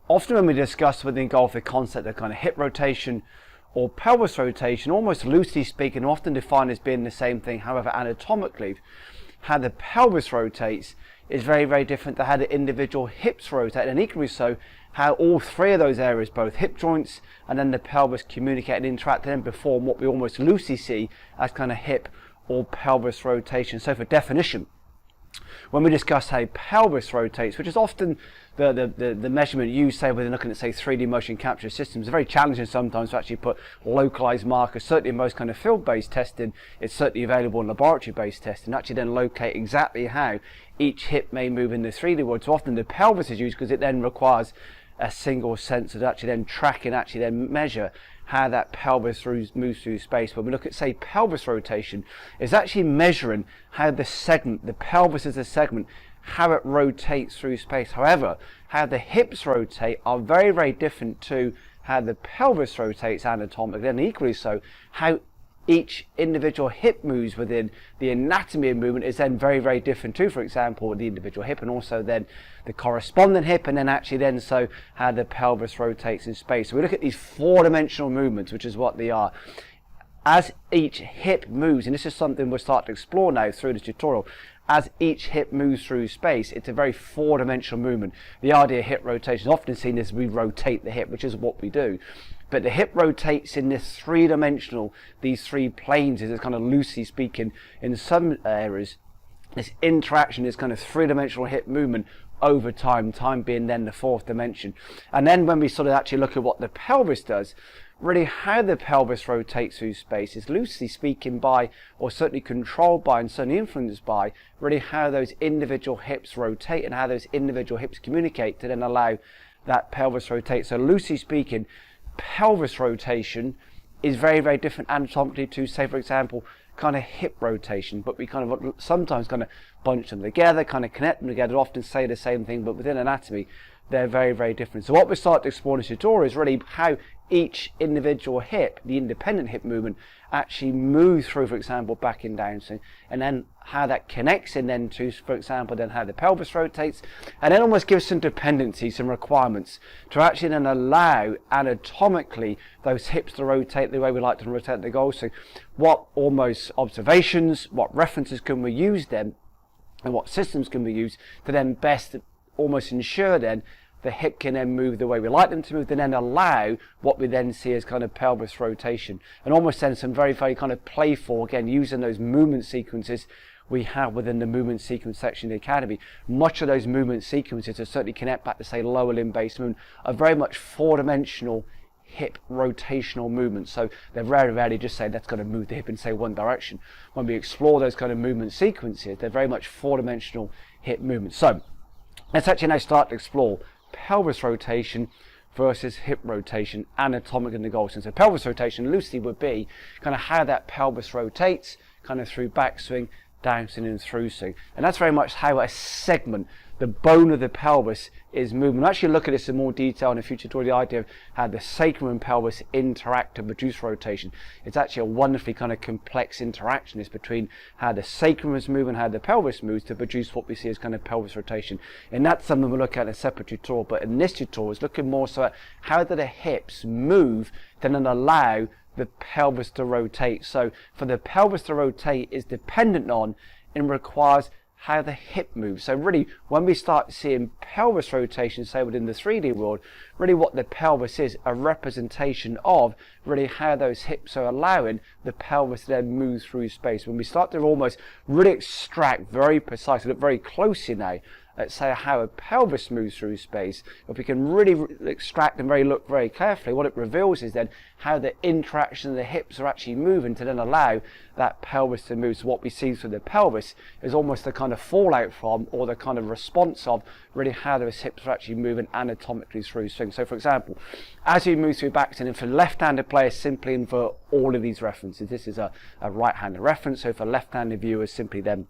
Often when we discuss within golf the concept of kind of hip rotation or pelvis rotation, almost loosely speaking, often defined as being the same thing. However, anatomically, how the pelvis rotates is very, very different to how the individual hips rotate, and equally so, how all three of those areas, both hip joints and then the pelvis, communicate and interact and then perform what we almost loosely see as kind of hip or pelvis rotation. So for definition, when we discuss how pelvis rotates, which is often the measurement used, say, when looking at, say, 3D motion capture systems, it's very challenging sometimes to actually put localized markers. Certainly in most kind of field-based testing, it's certainly available in laboratory-based testing, actually then locate exactly how each hip may move in the 3D world. So often the pelvis is used because it then requires a single sensor to actually then track and actually then measure how that pelvis moves through space. When we look at, say, pelvis rotation, it's actually measuring how the segment, the pelvis as a segment, how it rotates through space. However, how the hips rotate are very, very different to how the pelvis rotates anatomically, and equally so, how each individual hip moves within the anatomy of movement is then very, very different too. For example, the individual hip and also then the corresponding hip, and then actually then so how the pelvis rotates in space. So we look at these four-dimensional movements, which is what they are. As each hip moves, and this is something we'll start to explore now through this tutorial, as each hip moves through space, it's a very four-dimensional movement. The idea of hip rotation is often seen as we rotate the hip, which is what we do. But the hip rotates in this three-dimensional, these three planes, is kind of loosely speaking, in some areas, this interaction, this kind of three-dimensional hip movement over time, time being then the fourth dimension. And then when we sort of actually look at what the pelvis does, really how the pelvis rotates through space is loosely speaking by, or certainly controlled by and certainly influenced by, really how those individual hips rotate and how those individual hips communicate to then allow that pelvis rotate. So loosely speaking, pelvis rotation is very, very different anatomically to, say, for example, kind of hip rotation, but we kind of sometimes kind of bunch them together, kind of connect them together, often say the same thing, but within anatomy they're very, very different. So what we start to explore in this tutorial is really how each individual hip, the independent hip movement, actually moves through, for example, back in downswing, and then how that connects in then to, for example, then how the pelvis rotates, and then almost gives some dependency, some requirements to actually then allow anatomically those hips to rotate the way we like to rotate the goal. So what almost observations, what references can we use then, and what systems can we use to then best almost ensure then the hip can then move the way we like them to move, and then allow what we then see as kind of pelvis rotation, and almost then some very, very kind of playful, again, using those movement sequences we have within the movement sequence section of the academy. Much of those movement sequences that certainly connect back to, say, lower limb based movement are very much four-dimensional hip rotational movements. So they're very rarely just say that's going to move the hip in, say, one direction. When we explore those kind of movement sequences, they're very much four-dimensional hip movements. So let's actually now start to explore pelvis rotation versus hip rotation anatomically in the goal. So pelvis rotation loosely would be kind of how that pelvis rotates kind of through backswing, downswing and through swing. And that's very much how a segment, the bone of the pelvis, is moving. We'll actually look at this in more detail in a future tutorial, the idea of how the sacrum and pelvis interact to produce rotation. It's actually a wonderfully kind of complex interaction is between how the sacrum is moving and how the pelvis moves to produce what we see as kind of pelvis rotation. And that's something we'll look at in a separate tutorial, but in this tutorial it's looking more so at how do the hips move to then allow the pelvis to rotate. So for the pelvis to rotate is dependent on and requires how the hip moves. So really, when we start seeing pelvis rotation, say within the 3D world, really what the pelvis is a representation of really how those hips are allowing the pelvis to then move through space. When we start to almost really extract very precisely, look very closely now at, say, how a pelvis moves through space, if we can really extract and look very carefully, what it reveals is then how the interaction of the hips are actually moving to then allow that pelvis to move. So what we see through the pelvis is almost the kind of fallout from, or the kind of response of, really how those hips are actually moving anatomically through swing. So for example, as we move through backswing, and for left-handed players, simply invert all of these references. This is a right-handed reference, so for left-handed viewers, simply then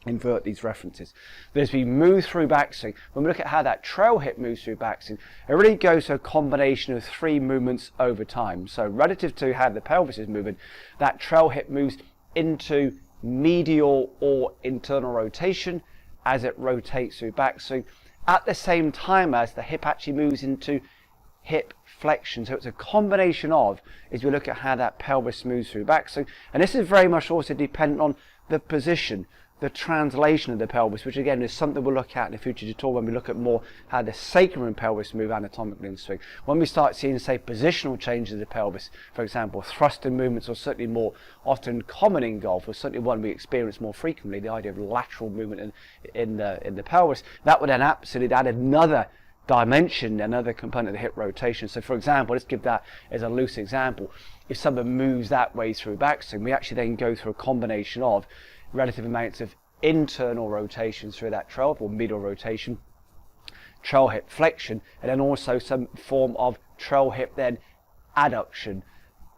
invert these references. But as we move through backswing, when we look at how that trail hip moves through backswing, it really goes to a combination of three movements over time. So relative to how the pelvis is moving, that trail hip moves into medial or internal rotation as it rotates through backswing, at the same time as the hip actually moves into hip flexion. So it's a combination of, as we look at how that pelvis moves through backswing. And this is very much also dependent on the position, the translation of the pelvis, which again is something we'll look at in a future tutorial when we look at more how the sacrum and pelvis move anatomically in swing. When we start seeing, say, positional changes of the pelvis, for example, thrusting movements are certainly more often common in golf, or certainly one we experience more frequently, the idea of lateral movement in the pelvis, that would then absolutely add another dimension, another component of the hip rotation. So for example, let's give that as a loose example. If someone moves that way through backswing, we actually then go through a combination of relative amounts of internal rotation through that trail or medial rotation, trail hip flexion, and then also some form of trail hip then adduction.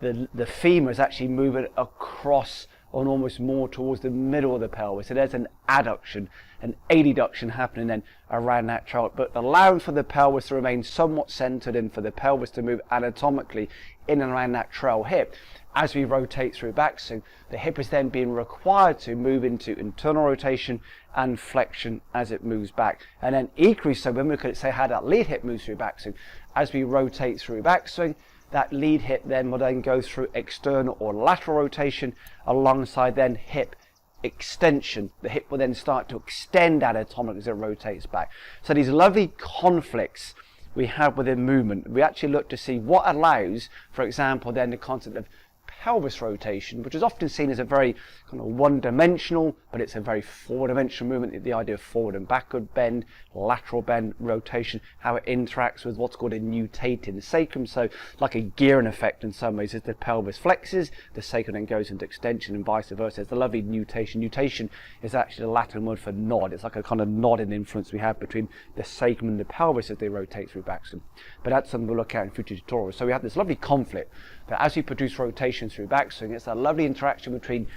The femur is actually moving across and almost more towards the middle of the pelvis. So there's an adduction, an adduction happening then around that trail, but allowing for the pelvis to remain somewhat centered and for the pelvis to move anatomically in and around that trail hip. As we rotate through backswing, the hip is then being required to move into internal rotation and flexion as it moves back. And then equally so, when we look at, say, how that lead hip moves through backswing, as we rotate through backswing, that lead hip then will then go through external or lateral rotation alongside then hip extension. The hip will then start to extend anatomically as it rotates back. So these lovely conflicts we have within movement, we actually look to see what allows, for example, then the concept of pelvis rotation, which is often seen as a very kind of one-dimensional, but it's a very four-dimensional movement. The idea of forward and backward bend, lateral bend, rotation, how it interacts with what's called a nutating sacrum. So like a gearing effect in some ways, as the pelvis flexes, the sacrum then goes into extension and vice versa. It's the lovely nutation. Nutation is actually the Latin word for nod. It's like a kind of nodding influence we have between the sacrum and the pelvis as they rotate through backswing. But that's something we'll look at in future tutorials. So we have this lovely conflict that as we produce rotation through backswing, it's that lovely interaction between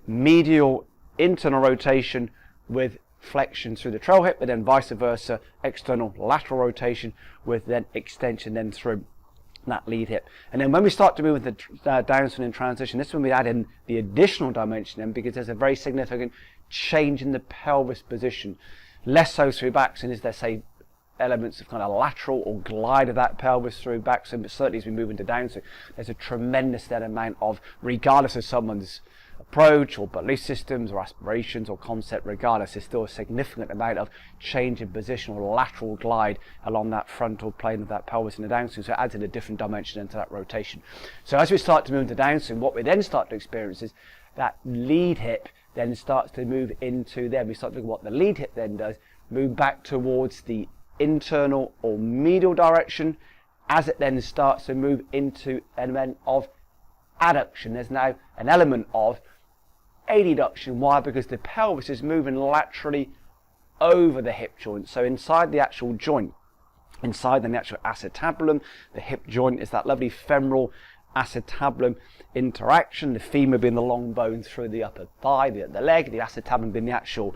medial internal rotation with flexion through the trail hip, but then vice versa, external lateral rotation with then extension then through that lead hip. And then when we start to move with the downswing in transition, this is when we add in the additional dimension then, because there's a very significant change in the pelvis position. Less so through backswing is there, say, elements of kind of lateral or glide of that pelvis through backswing, but certainly as we move into downswing, there's a tremendous then amount of, regardless of someone's approach or belief systems or aspirations or concept, regardless, there's still a significant amount of change in position or lateral glide along that frontal plane of that pelvis in the downswing. So it adds in a different dimension into that rotation. So as we start to move into downswing, what we then start to experience is that lead hip then starts to move into there. We start to look at what the lead hip then does, move back towards the internal or medial direction as it then starts to move into an element of adduction. There's now an element of adduction. Why? Because the pelvis is moving laterally over the hip joint. So inside the actual joint, inside the actual acetabulum, the hip joint is that lovely femoral acetabulum interaction, the femur being the long bone through the upper thigh, the leg, the acetabulum being the actual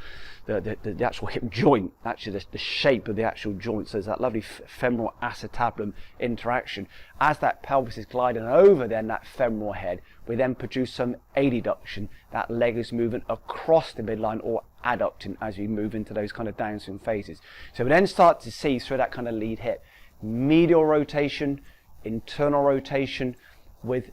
hip joint, actually the shape of the actual joint. So there's that lovely femoral acetabulum interaction. As that pelvis is gliding over then that femoral head, we then produce some adduction. That leg is moving across the midline or adducting as we move into those kind of downswing phases. So we then start to see through that kind of lead hip, medial rotation, internal rotation with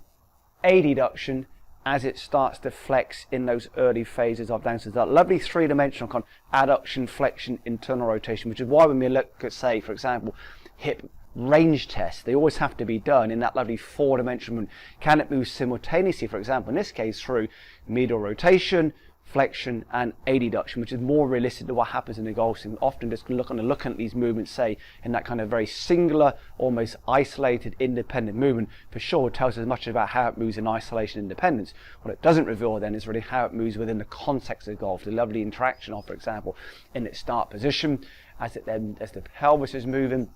adduction as it starts to flex in those early phases of downswing. That lovely three-dimensional kind of adduction, flexion, internal rotation, which is why when we look at, say, for example, hip range tests, they always have to be done in that lovely four-dimensional. Can it move simultaneously, for example, in this case, through medial rotation, flexion and adduction, which is more realistic to what happens in the golf swing. Often just looking at these movements, say, in that kind of very singular, almost isolated, independent movement, for sure tells us much about how it moves in isolation independence. What it doesn't reveal then is really how it moves within the context of golf, the lovely interaction of, for example, in its start position, as the pelvis is moving,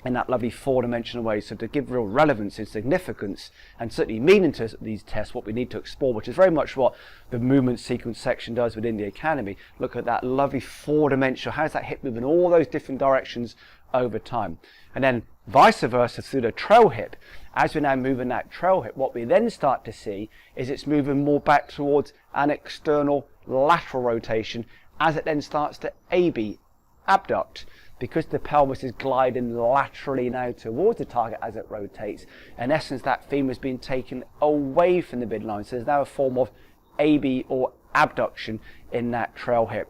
in that lovely four-dimensional way. So to give real relevance and significance and certainly meaning to these tests, what we need to explore, which is very much what the movement sequence section does within the Academy, look at that lovely four-dimensional, how's that hip move in all those different directions over time. And then vice versa through the trail hip, as we're now moving that trail hip, what we then start to see is it's moving more back towards an external lateral rotation as it then starts to abduct. Because the pelvis is gliding laterally now towards the target as it rotates, in essence that femur is being taken away from the midline. So there's now a form of AB or abduction in that trail hip,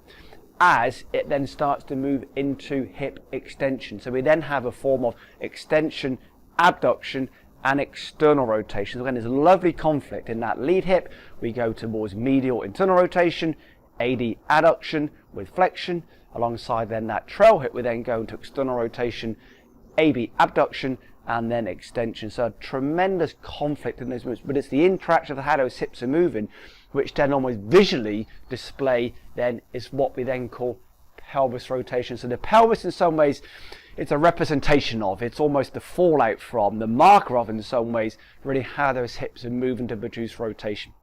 as it then starts to move into hip extension. So we then have a form of extension, abduction, and external rotation. So again, there's a lovely conflict in that lead hip. We go towards medial internal rotation, AD adduction with flexion. Alongside then that trail hip, we then go into external rotation, AB abduction, and then extension. So a tremendous conflict in those movements, but it's the interaction of how those hips are moving, which then almost visually display then is what we then call pelvis rotation. So the pelvis in some ways, it's a representation of, it's almost the fallout from, the marker of in some ways, really how those hips are moving to produce rotation.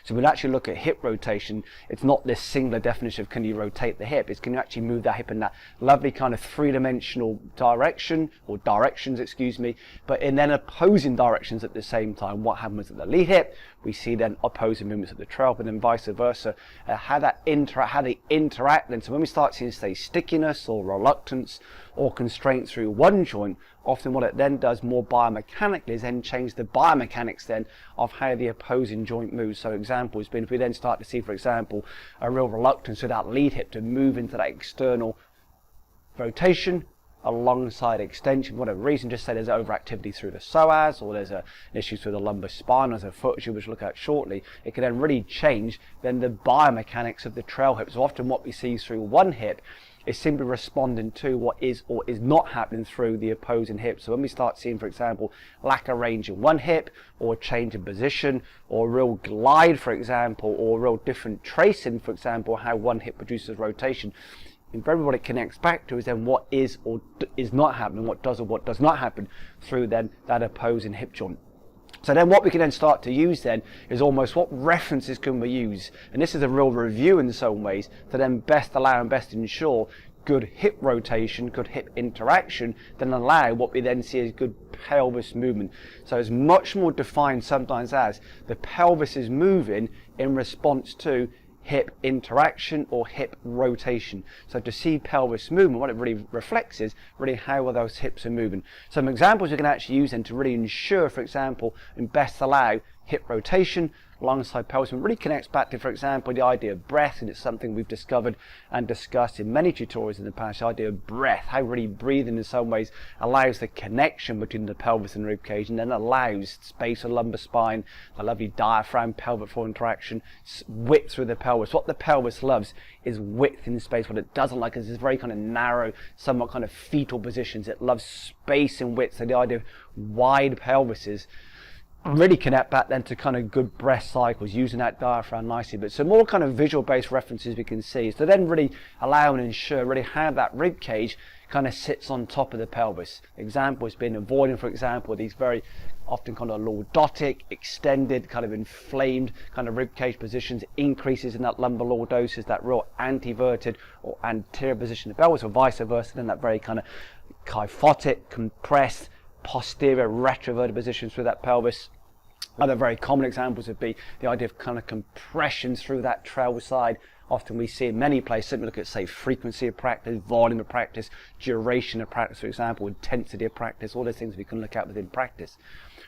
So we'll actually look at hip rotation. It's not this singular definition of can you rotate the hip, it's can you actually move that hip in that lovely kind of three-dimensional direction, or directions, excuse me, but in then opposing directions at the same time. What happens at the lead hip, we see then opposing movements at the trail, but then vice versa, how they interact then. So when we start seeing, say, stickiness or reluctance or constraint through one joint, often what it then does more biomechanically is then change the biomechanics then of how the opposing joint moves. So example has been, if we then start to see, for example, a real reluctance with that lead hip to move into that external rotation alongside extension, whatever reason, just say there's overactivity through the psoas, or there's an issue through the lumbar spine, or there's a foot issue which we'll look at shortly, it can then really change then the biomechanics of the trail hip. So often what we see through one hip is simply responding to what is or is not happening through the opposing hip. So when we start seeing, for example, lack of range in one hip, or change in position, or real glide, for example, or real different tracing, for example, how one hip produces rotation, invariably what it connects back to is then what is or is not happening, what does or what does not happen through then that opposing hip joint. So then what we can then start to use then is almost what references can we use, and this is a real review in some ways, to then best allow and best ensure good hip rotation, good hip interaction, then allow what we then see as good pelvis movement. So it's much more defined sometimes as the pelvis is moving in response to hip interaction or hip rotation. So to see pelvis movement, what it really reflects is really how those hips are moving. Some examples we can actually use then to really ensure, for example, and best allow hip rotation alongside pelvis movement. Really connects back to, for example, the idea of breath, and it's something we've discovered and discussed in many tutorials in the past, the idea of breath, how really breathing in some ways allows the connection between the pelvis and rib cage, and then allows space of lumbar spine, a lovely diaphragm pelvic floor interaction, width through the pelvis. What the pelvis loves is width in space. What it doesn't like is this very kind of narrow, somewhat kind of fetal positions. It loves space and width. So the idea of wide pelvises really connect back then to kind of good breath cycles, using that diaphragm nicely. But some more kind of visual based references we can see is to then really allow and ensure really how that rib cage kind of sits on top of the pelvis. Example has been avoiding, for example, these very often kind of lordotic, extended, kind of inflamed kind of rib cage positions, increases in that lumbar lordosis, that real anteverted or anterior position of the pelvis, or vice versa, then that very kind of kyphotic, compressed, posterior retroverted positions through that pelvis. Other very common examples would be the idea of kind of compressions through that trail side. Often we see in many places, simply look at, say, frequency of practice, volume of practice, duration of practice, for example, intensity of practice, all those things we can look at within practice.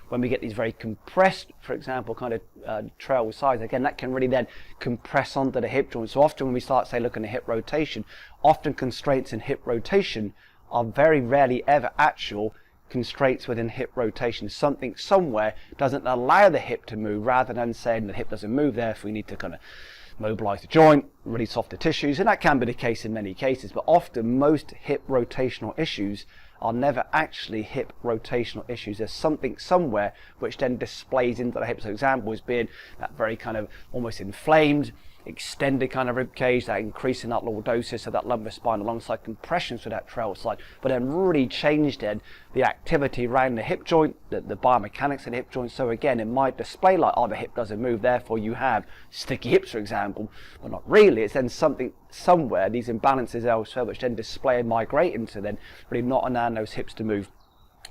When we get these very compressed, for example, kind of trail sides, again, that can really then compress onto the hip joint. So often when we start, say, looking at hip rotation, often constraints in hip rotation are very rarely ever actual constraints within hip rotation. Something somewhere doesn't allow the hip to move, rather than saying the hip doesn't move, therefore we need to kind of mobilize the joint, release softer tissues, and that can be the case in many cases. But often most hip rotational issues are never actually hip rotational issues. There's something somewhere which then displays into the hip. So example is being that very kind of almost inflamed, extended kind of rib cage, that increasing that lordosis of that lumbar spine alongside compressions for that trail side, but then really changed then the activity around the hip joint, the biomechanics of the hip joint. So again, it might display like, oh, the hip doesn't move, therefore you have sticky hips, for example, but not really. It's then something somewhere, these imbalances elsewhere, which then display and migrate into then really not allowing those hips to move.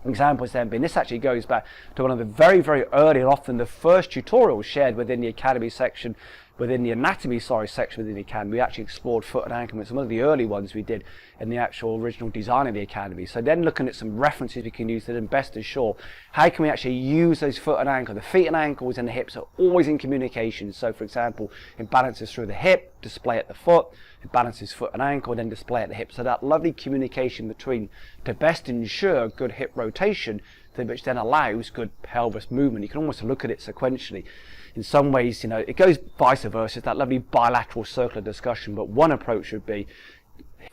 Examples then being, this actually goes back to one of the very, very early and often the first tutorials shared within the Academy section within the anatomy section within the academy, we actually explored foot and ankle movements. Some of the early ones we did in the actual original design of the academy. So then looking at some references we can use to then best ensure how can we actually use those foot and ankle. The feet and ankles and the hips are always in communication. So for example, imbalances through the hip, display at the foot, imbalances foot and ankle, then display at the hip. So that lovely communication between to best ensure good hip rotation, which then allows good pelvis movement. You can almost look at it sequentially. In some ways, you know, it goes vice versa. It's that lovely bilateral circular discussion, but one approach would be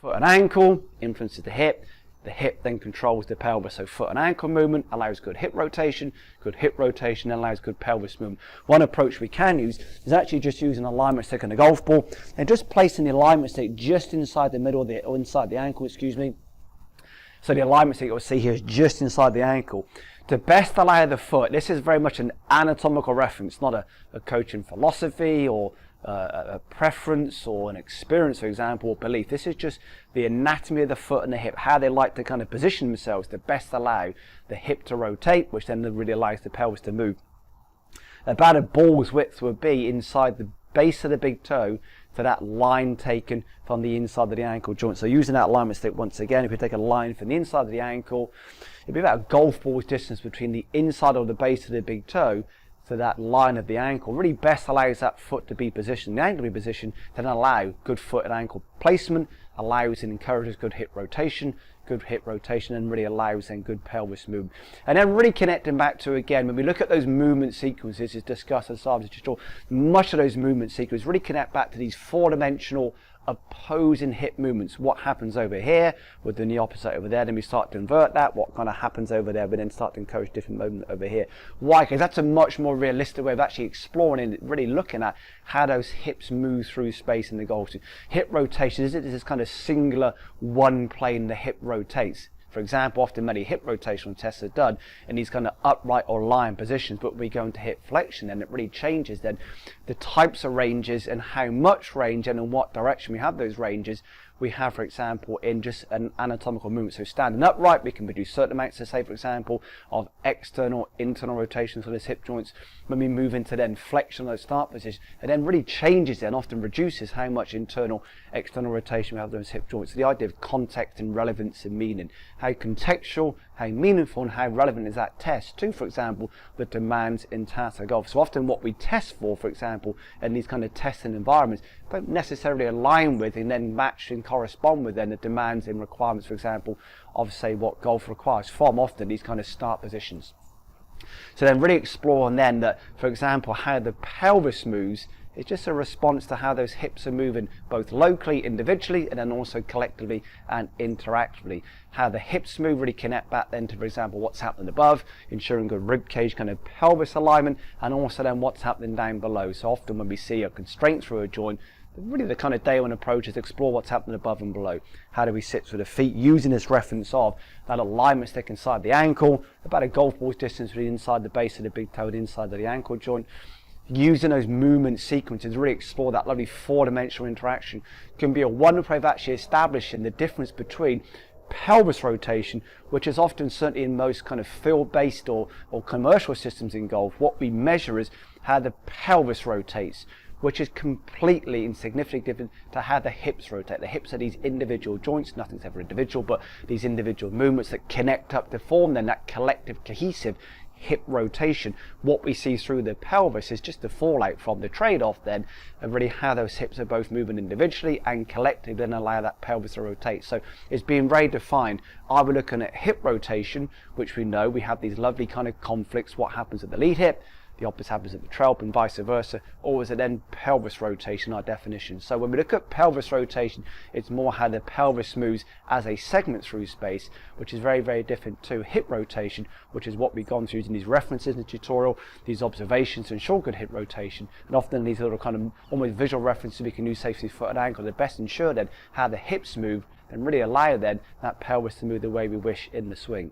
foot and ankle influences the hip then controls the pelvis. So foot and ankle movement allows good hip rotation allows good pelvis movement. One approach we can use is actually just using an alignment stick and a golf ball and just placing the alignment stick just inside the middle of the, or inside the ankle, excuse me. So the alignment stick you'll see here is just inside the ankle. To best allow the foot, this is very much an anatomical reference, not a coaching philosophy or a preference or an experience, for example, or belief. This is just the anatomy of the foot and the hip, how they like to kind of position themselves to best allow the hip to rotate, which then really allows the pelvis to move. About a ball's width would be inside the base of the big toe to that line taken from the inside of the ankle joint. So using that alignment stick once again, if we take a line from the inside of the ankle, it'd be about a golf ball's distance between the inside of the base of the big toe to that line of the ankle. Really best allows that foot to be positioned, the ankle to be positioned, then allow good foot and ankle placement, allows and encourages good hip rotation, and really allows then good pelvis movement. And then really connecting back to, again, when we look at those movement sequences, as discussed as much of those movement sequences really connect back to these four-dimensional opposing hip movements. What happens over here with the opposite over there, then we start to invert that. What kind of happens over there, but then start to encourage different movement over here. Why? Because that's a much more realistic way of actually exploring and really looking at how those hips move through space in the golf swing. Hip rotation, is it this kind of singular one plane the hip rotates? For example, often many hip rotational tests are done in these kind of upright or lying positions, but we go into hip flexion and it really changes then the types of ranges and how much range and in what direction we have those ranges. We have, for example, in just an anatomical movement. So standing upright, we can produce certain amounts, so say, for example, of external, internal rotations of those hip joints. When we move into then flexion, those start positions, it then really changes and often reduces how much internal, external rotation we have those hip joints. So the idea of context and relevance and meaning, how contextual, how meaningful, and how relevant is that test to, for example, the demands in Tata golf. So often what we test for example, in these kind of testing environments, don't necessarily align with and then match and correspond with then the demands and requirements, for example, of say what golf requires from often these kind of start positions. So then really exploring then that, for example, how the pelvis moves is just a response to how those hips are moving both locally, individually, and then also collectively and interactively. How the hips move really connect back then to, for example, what's happening above, ensuring good rib cage kind of pelvis alignment, and also then what's happening down below. So often when we see a constraint through a joint, really the kind of day one approach is explore what's happening above and below. How do we sit through the feet using this reference of that alignment stick inside the ankle, about a golf ball's distance between inside the base of the big toe and inside of the ankle joint. Using those movement sequences to really explore that lovely four-dimensional interaction can be a wonderful way of actually establishing the difference between pelvis rotation, which is often, certainly in most kind of field-based or commercial systems in golf, what we measure is how the pelvis rotates, which is completely and significantly different to how the hips rotate. The hips are these individual joints, nothing's ever individual, but these individual movements that connect up to form then that collective, cohesive hip rotation. What we see through the pelvis is just the fallout from the trade-off then of really how those hips are both moving individually and collectively then allow that pelvis to rotate. So it's being very defined. Are we looking at hip rotation, which we know we have these lovely kind of conflicts, what happens at the lead hip, the opposite happens at the trail and vice versa, or is it then pelvis rotation, our definition? So when we look at pelvis rotation, it's more how the pelvis moves as a segment through space, which is very, very different to hip rotation, which is what we've gone through in these references in the tutorial, these observations to ensure good hip rotation, and often these little kind of almost visual references we can use safely foot and ankle to best ensure then how the hips move and really allow then that pelvis to move the way we wish in the swing.